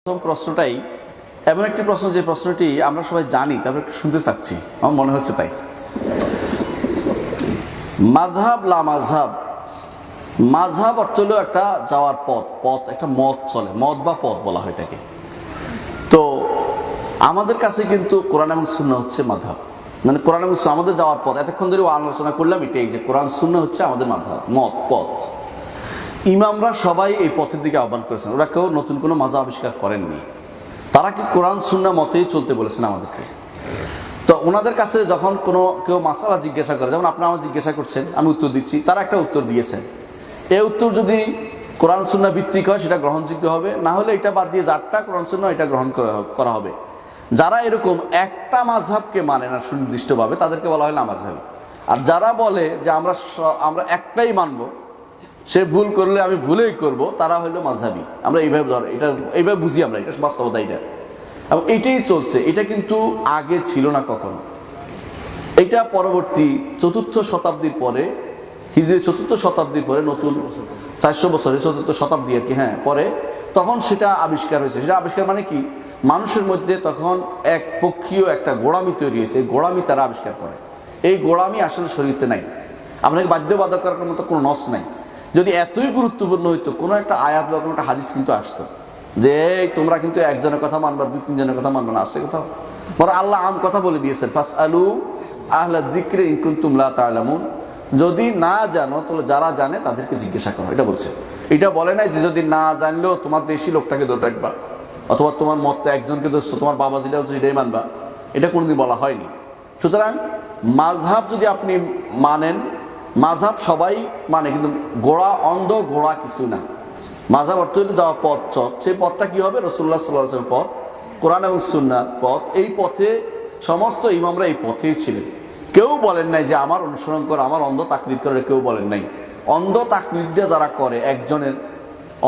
প্রথম প্রশ্নটাই এমন একটি প্রশ্ন যে প্রশ্নটি আমরা সবাই জানি, তারপর একটু শুনতে চাচ্ছি, আমার মনে হচ্ছে তাই। মাযহাব লা মাযহাব, মাযহাব অর্থ হলো একটা যাওয়ার পথ, পথ একটা মত চলে, মত বা পথ বলা হয় এটাকে। তো আমাদের কাছে কিন্তু কোরআন এবং সুন্নাহ হচ্ছে মাযহাব, মানে কোরআন এবং সুন্নাহ আমাদের যাওয়ার পথ। এতক্ষণ ধরে আলোচনা করলাম এটাই যে কোরআন সুন্নাহ হচ্ছে আমাদের মাযহাব, মত, পথ। ইমামরা সবাই এই পথের দিকে আহ্বান করেছেন, ওরা কেউ নতুন কোনো মাযহাব আবিষ্কার করেননি। তারা কি কোরআন সুন্নাহ মতেই চলতে বলেছেন আমাদেরকে। তো ওনাদের কাছে যখন কোনো কেউ মাসালা জিজ্ঞাসা করে, যেমন আপনারা আমার জিজ্ঞাসা করছেন, আমি উত্তর দিচ্ছি, তারা একটা উত্তর দিয়েছেন। এই উত্তর যদি কোরআন সুন্নাহ ভিত্তিক হয় সেটা গ্রহণযোগ্য হবে, না হলে এটা বাদ দিয়ে যারটা কোরআন সুন্নাহ এটা গ্রহণ করা হবে। যারা এরকম একটা মাযহাবকে মানে না সুনির্দিষ্টভাবে, তাদেরকে বলা হয় লামাযহাবী। আর যারা বলে যে আমরা একটাই মানব, সে ভুল করলে আমি ভুলেই করব, তারা হলো মাযহাবী। আমরা এইভাবে বুঝি, আমরা এটা বাস্তবতা এটা, এবং এইটাই চলছে। এটা কিন্তু আগে ছিল না কখনো। এটা পরবর্তী ৪র্থ শতাব্দীর পরে, হিজরি ৪র্থ শতাব্দীর পরে, নতুন ৪০০ বছরে ৪র্থ শতাব্দী আর কি, হ্যাঁ, পরে তখন সেটা আবিষ্কার হয়েছে। সেটা আবিষ্কার মানে কি, মানুষের মধ্যে তখন এক পক্ষীয় একটা গোড়ামি তৈরি হয়েছে। এই গোড়ামি তারা আবিষ্কার করে। এই গোড়ামি আসলে শরীয়তে নাই, আপনাকে বাধ্যবাধকতা করার মতো কোনো নস নাই। যদি এতই গুরুত্বপূর্ণ হইতো, কোনো একটা আয়াত বা কোনো একটা হাদিস কিন্তু আসতো যে তোমরা কিন্তু একজনের কথা মানবা, ২-৩ জনের কথা মানবা না, আসছে কোথাও? বরং আল্লাহ আম কথা বলে দিয়েছেন, ফাসআলু আহলা যিকরি ইন কুনতুম লা তা'লামুন, যদি না জানো তাহলে যারা জানে তাদেরকে জিজ্ঞাসা করো, এটা বলছে। এটা বলে নাই যে যদি না জানলেও তোমার দেশি লোকটাকে ধরে রাখবা, অথবা তোমার মতটা একজনকে ধরছো, তোমার বাবা যেটা হচ্ছে সেটাই মানবা, এটা কোনোদিন বলা হয়নি। সুতরাং মাযহাব যদি আপনি মানেন, মাযহাব সবাই মানে, কিন্তু গোড়া অন্ধ গোড়া কিছু না। মাযহাব অর্থ হলো যাওয়া পথ, সেই পথটা কি হবে? রাসূলুল্লাহ সাল্লাল্লাহু আলাইহি ওয়াসাল্লামের পথ, কোরআন এবং সুন্নাহর পথ। এই পথে সমস্ত ইমামরা এই পথেই ছিলেন। কেউ বলেন নাই যে আমার অনুসরণ করে, আমার অন্ধ তাকলিদ করে, কেউ বলেন নাই। অন্ধ তাকলিদটা যারা করে, একজনের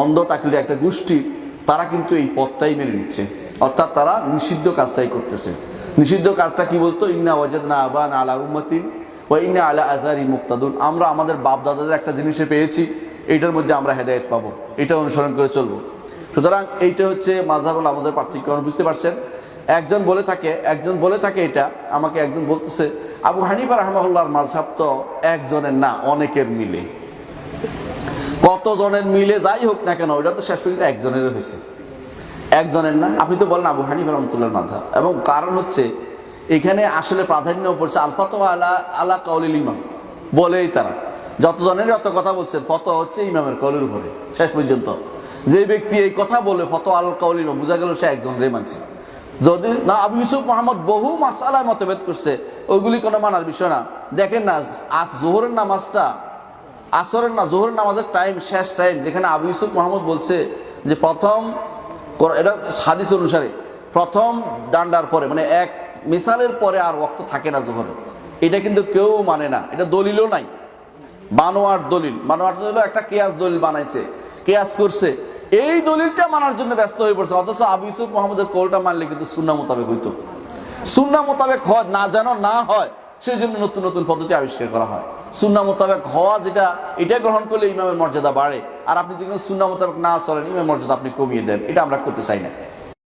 অন্ধ তাকলিদ একটা গোষ্ঠীর, তারা কিন্তু এই পথটাই মেনে নিচ্ছে, অর্থাৎ তারা নিষিদ্ধ কাজটাই করতেছে। নিষিদ্ধ কাজটা কি বলতো? ইন্না ওয়াজাদনা আবানা আলা উম্মাতিন ওয়া ইন্না আলা আযারি মুক্তাদুন, আমরা আমাদের বাপ দাদাদের একটা জিনিসে পেয়েছি, এইটার মধ্যে আমরা হেদায়েত পাবো, এটা অনুসরণ করে চলবো। সুতরাং এইটা হচ্ছে মাযহাব ও আমাদের পার্থক্য, বুঝতে পারছেন? একজন বলে থাকে এটা, আমাকে একজন বলতেছে আবু হানিফা রাহমাহুল্লাহর মাযহাব তো একজনের না, অনেকের মিলে। কতজনের মিলে যাই হোক না কেন, ওটা তো শেষ পর্যন্ত একজনের হয়েছে, একজনের না। আপনি তো বলেন আবু হানিফা রাহমাতুল্লাহর মাযহাব, এবং কারণ হচ্ছে এখানে আসলে প্রাধান্য পড়ছে আল ফাতওয়া আলা কাউলিল ইমাম, বলেই তারা যতজনের যত কথা বলছেন, ফতোয়া হচ্ছে ইমামের কওলের উপরে। শেষ পর্যন্ত যে ব্যক্তি এই কথা বলে ফতোয়া আল কাউলিল ইমাম, বোঝা গেল সে একজনেরই মানছে। যদি না আবু ইউসুফ মুহাম্মদ বহু মাসআলায় মতভেদ করছে, ওইগুলি কোনো মানার বিষয় না। দেখেন না, জোহরের নামাজটা, জোহরের নামাজের টাইম, শেষ টাইম, যেখানে আবু ইউসুফ মুহাম্মদ বলছে যে প্রথম, এটা হাদিস অনুসারে প্রথম ডান্ডার পরে, মানে এক মিসালের পরে আর ওয়াক্ত থাকে না জোহরে, এটা কিন্তু কেউ মানে না। এটা দলিলও নাই, বানোয়ার দলিল একটা কেয়াস দলিল বানাইছে, কেয়াস করছে, এই দলিলটা মানার জন্য ব্যস্ত হয়ে পড়ছে। অথচ আবু ইউসুফ মুহাম্মদের কওলটা মানলে কিন্তু সুন্নাহ মোতাবেক হইতো। সুন্নাহ মোতাবেক হয় না, যেন না হয় সেই জন্য নতুন নতুন পদ্ধতি আবিষ্কার করা হয়। সুন্নাহ মোতাবেক হওয়া যেটা, এটা গ্রহণ করলে ইমামের মর্যাদা বাড়ে। আর আপনি যদি সুন্নাহ মোতাবেক না চলেন, ইমামের মর্যাদা আপনি কমিয়ে দেন, এটা আমরা করতে চাই না।